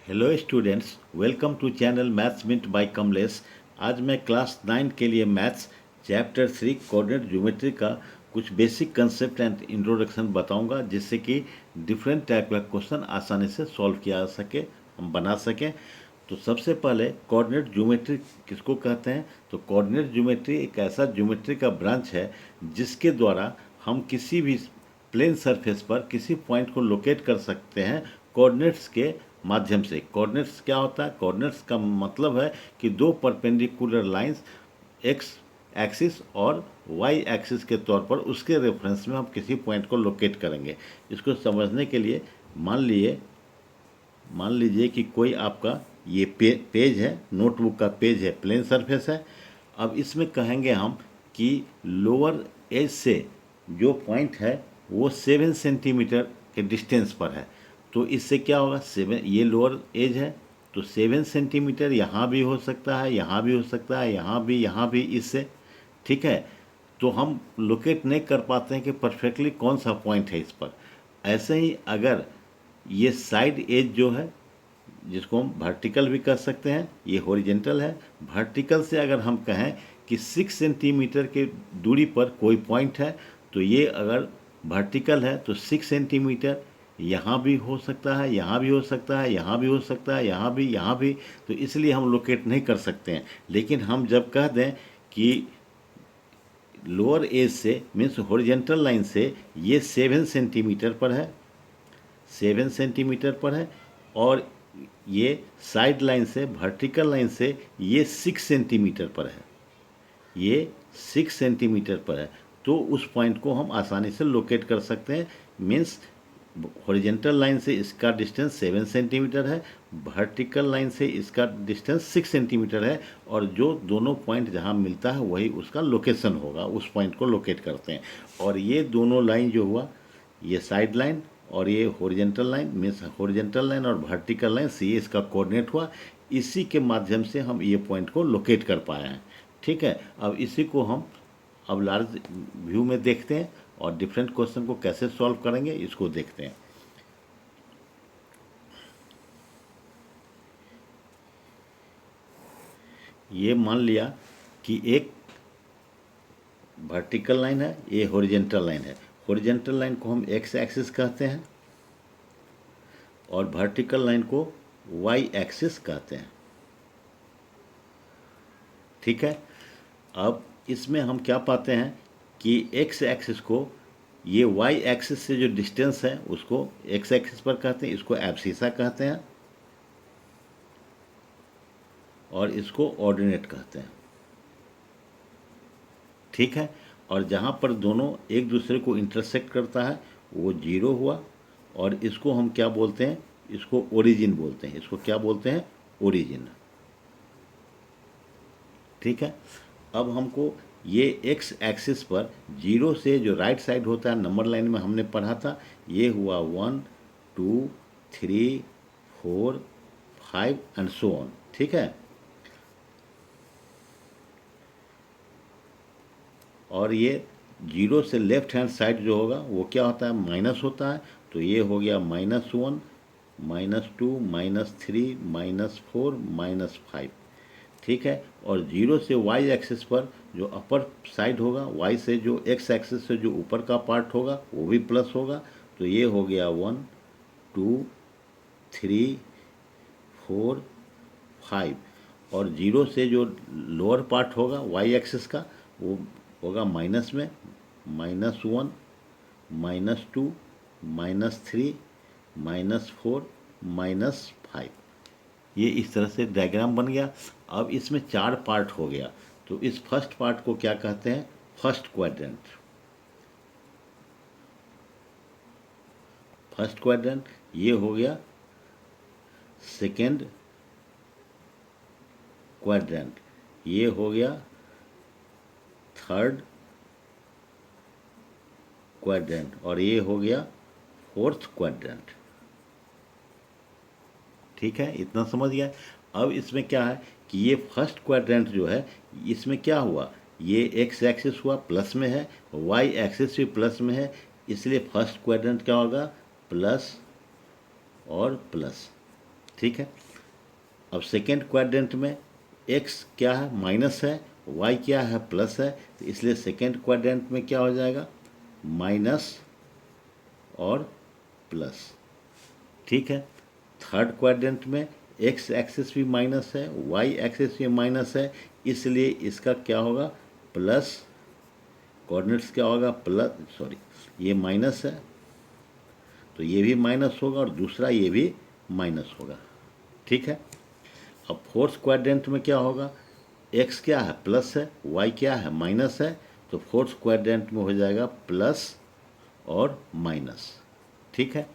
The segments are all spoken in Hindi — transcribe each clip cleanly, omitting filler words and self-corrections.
Hello students, welcome to channel Maths Mint by Kamlesh. आज मैं क्लास 9 के लिए मैथ्स चैप्टर 3 कोऑर्डिनेट ज्योमेट्री का कुछ बेसिक कंसेप्ट एंड इंट्रोडक्शन बताऊंगा, जिससे कि डिफरेंट टाइप का क्वेश्चन आसानी से सॉल्व किया जा सके, हम बना सकें। तो सबसे पहले कोऑर्डिनेट ज्योमेट्री किसको कहते हैं? तो कोऑर्डिनेट ज्योमेट्री एक ऐसा ज्योमेट्री का ब्रांच है जिसके द्वारा हम किसी भी प्लेन सरफेस पर किसी पॉइंट को लोकेट कर सकते हैं कोऑर्डिनेट्स के माध्यम से। कोऑर्डिनेट्स क्या होता है? कोऑर्डिनेट्स का मतलब है कि दो परपेंडिकुलर लाइंस एक्स एक्सिस और वाई एक्सिस के तौर पर उसके रेफरेंस में हम किसी पॉइंट को लोकेट करेंगे। इसको समझने के लिए मान लीजिए कि कोई आपका ये पेज है, नोटबुक का पेज है, प्लेन सरफेस है। अब इसमें कहेंगे हम कि लोअर एज से जो पॉइंट है वो 7 सेंटीमीटर के डिस्टेंस पर है। तो इससे क्या होगा? 7, ये लोअर एज है तो 7 सेंटीमीटर यहाँ भी हो सकता है, यहाँ भी हो सकता है, यहाँ भी इससे, ठीक है। तो हम लोकेट नहीं कर पाते हैं कि परफेक्टली कौन सा पॉइंट है इस पर। ऐसे ही अगर ये साइड एज जो है, जिसको हम वर्टिकल भी कर सकते हैं, ये हॉरिजेंटल है। वर्टिकल से अगर हम कहें कि 6 सेंटीमीटर के दूरी पर कोई पॉइंट है, तो ये अगर वर्टिकल है तो 6 सेंटीमीटर यहाँ भी हो सकता है, यहाँ भी हो सकता है, यहाँ भी हो सकता है, यहाँ भी। तो इसलिए हम लोकेट नहीं कर सकते हैं। लेकिन हम जब कह दें कि लोअर एज से मीन्स हॉरिजेंटल लाइन से ये 7 सेंटीमीटर पर है, 7 सेंटीमीटर पर है, और ये साइड लाइन से, वर्टिकल लाइन से ये 6 सेंटीमीटर पर है, ये 6 सेंटीमीटर पर है, तो उस पॉइंट को हम आसानी से लोकेट कर सकते हैं। मीन्स हॉरिजेंटल लाइन से इसका डिस्टेंस 7 सेंटीमीटर है, वर्टिकल लाइन से इसका डिस्टेंस 6 सेंटीमीटर है, और जो दोनों पॉइंट जहाँ मिलता है वही उसका लोकेशन होगा, उस पॉइंट को लोकेट करते हैं। और ये दोनों लाइन जो हुआ, ये साइड लाइन और ये horizontal line, means horizontal line और वर्टिकल लाइन से ये इसका कोऑर्डिनेट हुआ। इसी के माध्यम से हम ये पॉइंट को लोकेट कर पाए हैं, ठीक है। अब इसी को हम अब लार्ज व्यू में देखते हैं और डिफरेंट क्वेश्चन को कैसे सॉल्व करेंगे इसको देखते हैं। ये मान लिया कि एक वर्टिकल लाइन है, ये हॉरिजेंटल लाइन है। हॉरिजेंटल लाइन को हम एक्स एक्सिस कहते हैं और वर्टिकल लाइन को वाई एक्सिस कहते हैं, ठीक है। अब इसमें हम क्या पाते हैं कि एक्स एक्सिस को, ये वाई एक्सिस से जो डिस्टेंस है उसको एक्स एक्सिस पर कहते हैं, इसको एब्सिसा कहते हैं और इसको ऑर्डिनेट कहते हैं, ठीक है। और जहाँ पर दोनों एक दूसरे को इंटरसेक्ट करता है वो जीरो हुआ, और इसको हम क्या बोलते हैं? इसको ओरिजिन बोलते हैं। इसको क्या बोलते हैं? ओरिजिन, ठीक है। अब हमको ये एक्स एक्सिस पर जीरो से जो राइट साइड होता है, नंबर लाइन में हमने पढ़ा था, ये हुआ 1 2 3 4 5 एंड सो ऑन, ठीक है। और ये जीरो से लेफ्ट हैंड साइड जो होगा वो क्या होता है? माइनस होता है। तो ये हो गया -1 -2 -3 -4 -5, ठीक है। और जीरो से वाई एक्सिस पर जो अपर साइड होगा, वाई से जो एक्स एक्सिस से जो ऊपर का पार्ट होगा वो भी प्लस होगा। तो ये हो गया 1 2 3 4 5। और जीरो से जो लोअर पार्ट होगा वाई एक्सिस का वो होगा माइनस में, -1 -2 -3 -4 -5। ये इस तरह से डायग्राम बन गया। अब इसमें 4 पार्ट हो गया, तो इस फर्स्ट पार्ट को क्या कहते हैं? First quadrant. फर्स्ट क्वाड्रेंट ये हो गया। सेकेंड क्वाड्रेंट ये हो गया। थर्ड क्वाड्रेंट और ये हो गया फोर्थ क्वाड्रेंट, ठीक है। इतना समझ गया। अब इसमें क्या है कि ये फर्स्ट क्वाड्रेंट जो है, इसमें क्या हुआ? ये एक्स एक्सिस हुआ प्लस में है, वाई एक्सिस भी प्लस में है, इसलिए फर्स्ट क्वाड्रेंट क्या होगा? प्लस और प्लस, ठीक है। अब सेकेंड क्वाड्रेंट में एक्स क्या है, माइनस है, वाई क्या है, प्लस है, तो इसलिए सेकेंड क्वाड्रेंट में क्या हो जाएगा, माइनस और प्लस। ठीक है। थर्ड क्वाड्रेंट में एक्स एक्सिस भी माइनस है, वाई एक्सिस भी माइनस है, इसलिए इसका क्या होगा, प्लस, कोऑर्डिनेट्स क्या होगा, प्लस, सॉरी ये माइनस है तो ये भी माइनस होगा और दूसरा ये भी माइनस होगा। ठीक है। अब फोर्थ क्वाड्रेंट में क्या होगा, एक्स क्या है, प्लस है, वाई क्या है, माइनस है, तो फोर्थ क्वाड्रेंट में हो जाएगा प्लस और माइनस। ठीक है।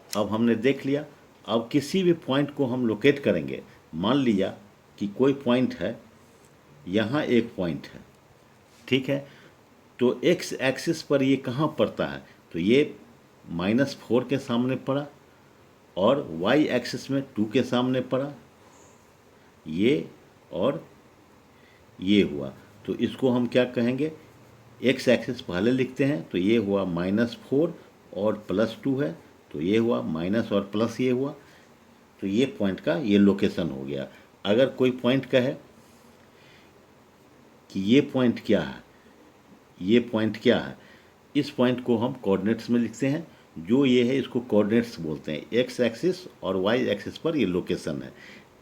अब हमने देख लिया। अब किसी भी पॉइंट को हम लोकेट करेंगे, मान लिया कि कोई पॉइंट है, यहाँ एक पॉइंट है, ठीक है, तो एक्स एक्सिस पर ये कहाँ पड़ता है, तो ये -4 के सामने पड़ा और वाई एक्सिस में 2 के सामने पड़ा, ये और ये हुआ, तो इसको हम क्या कहेंगे, एक्स एक्सिस पहले लिखते हैं, तो ये हुआ -4 और +2 है, तो ये हुआ माइनस और प्लस ये हुआ, तो ये पॉइंट का ये लोकेशन हो गया। अगर कोई पॉइंट कहे कि ये पॉइंट क्या है, ये पॉइंट क्या है, इस पॉइंट को हम कोऑर्डिनेट्स में लिखते हैं, जो ये है इसको कोऑर्डिनेट्स बोलते हैं, एक्स एक्सिस और वाई एक्सिस पर ये लोकेशन है।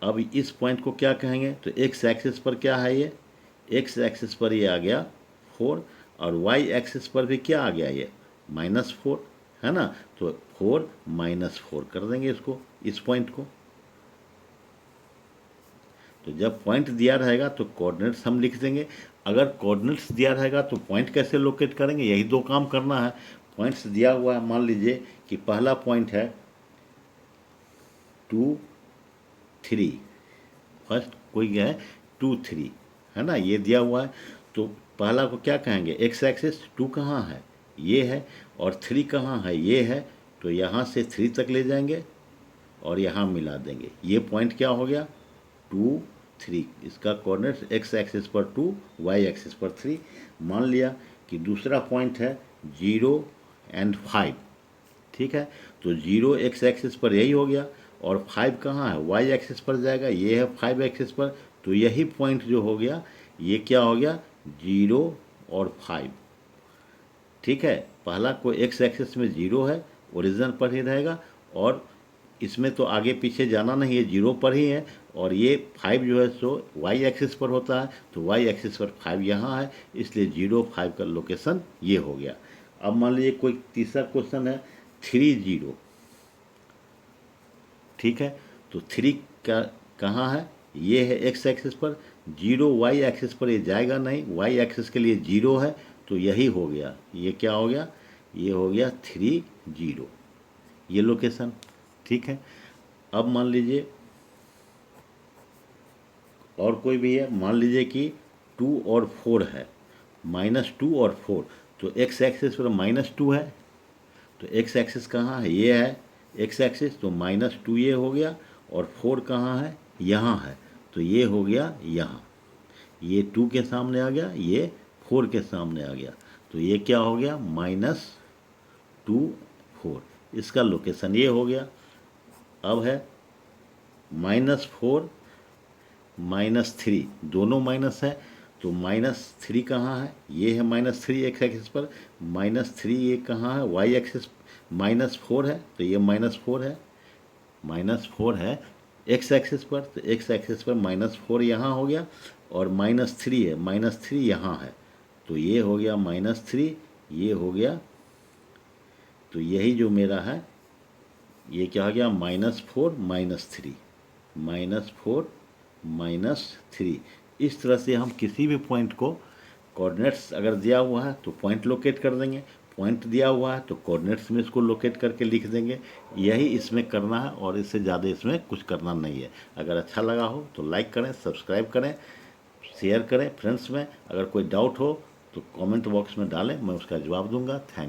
अब इस पॉइंट को क्या कहेंगे, तो एक्स एक्सिस पर क्या है, ये एक्स एक्सिस पर ये आ गया 4 और वाई एक्सिस पर भी क्या आ गया, ये -4 है ना, तो 4 -4 कर देंगे इसको, इस पॉइंट को। तो जब पॉइंट दिया रहेगा तो कोऑर्डिनेट्स हम लिख देंगे, अगर कोऑर्डिनेट्स दिया रहेगा तो पॉइंट कैसे लोकेट करेंगे, यही दो काम करना है। पॉइंट्स दिया हुआ है, मान लीजिए कि पहला पॉइंट है 2 3, फर्स्ट कोई है 2 3 है ना, ये दिया हुआ है, तो पहला को क्या कहेंगे, एक्स एक्सिस 2 कहाँ है, ये है, और 3 कहाँ है, ये है, तो यहाँ से 3 तक ले जाएंगे और यहाँ मिला देंगे, ये पॉइंट क्या हो गया 2 3, इसका कोऑर्डिनेट्स एक्स एक्सिस पर 2, वाई एक्सिस पर 3। मान लिया कि दूसरा पॉइंट है 0 और 5, ठीक है, तो 0 एक्स एक्सिस पर यही हो गया और 5 कहाँ है, वाई एक्सिस पर जाएगा, ये है 5 एक्सिस पर, तो यही पॉइंट जो हो गया ये क्या हो गया 0 और 5। ठीक है, पहला को एक्स एक्सिस में 0 है, ओरिजिनल पर ही रहेगा, और इसमें तो आगे पीछे जाना नहीं है, 0 पर ही है, और ये 5 जो है सो वाई एक्सिस पर होता है, तो वाई एक्सिस पर 5 यहाँ है, इसलिए 0 5 का लोकेशन ये हो गया। अब मान लीजिए कोई तीसरा क्वेश्चन है 3 0, ठीक है, तो 3 का कहाँ है, ये है एक्स एक्सिस पर, 0 वाई एक्सिस पर ये जाएगा नहीं, वाई एक्सिस के लिए 0 है, तो यही हो गया, ये क्या हो गया, ये हो गया 3 0, ये लोकेशन। ठीक है। अब मान लीजिए और कोई भी है, मान लीजिए कि 2 और 4 है, -2 और 4, तो एक्स एक्सिस पर -2 है, तो एक्स एक्सिस कहाँ है, ये है एक्स एक्सिस, तो -2 ये हो गया, और 4 कहाँ है, यहाँ है, तो ये हो गया यहाँ, ये 2 के सामने आ गया, ये 4 के सामने आ गया, तो ये क्या हो गया -2 4, इसका लोकेशन ये हो गया। अब है -4 -3, दोनों माइनस है, तो -3 कहाँ है, ये है -3 एक्स एक्सिस पर, -3 ये कहाँ है, वाई एक्सिस, -4 है, तो ये -4 है, -4 है एक्स एक्सिस पर, तो एक्स एक्सिस पर -4 यहाँ हो गया, और -3 है, -3 यहाँ है, तो ये हो गया -3, ये हो गया, तो यही जो मेरा है ये क्या हो गया -4 -3, -4 -3। इस तरह से हम किसी भी पॉइंट को, कोऑर्डिनेट्स अगर दिया हुआ है तो पॉइंट लोकेट कर देंगे, पॉइंट दिया हुआ है तो कोऑर्डिनेट्स में इसको लोकेट करके लिख देंगे, यही इसमें करना है, और इससे ज़्यादा इसमें कुछ करना नहीं है। अगर अच्छा लगा हो तो लाइक करें, सब्सक्राइब करें, शेयर करें फ्रेंड्स में। अगर कोई डाउट हो तो कमेंट बॉक्स में डालें, मैं उसका जवाब दूंगा। थैंक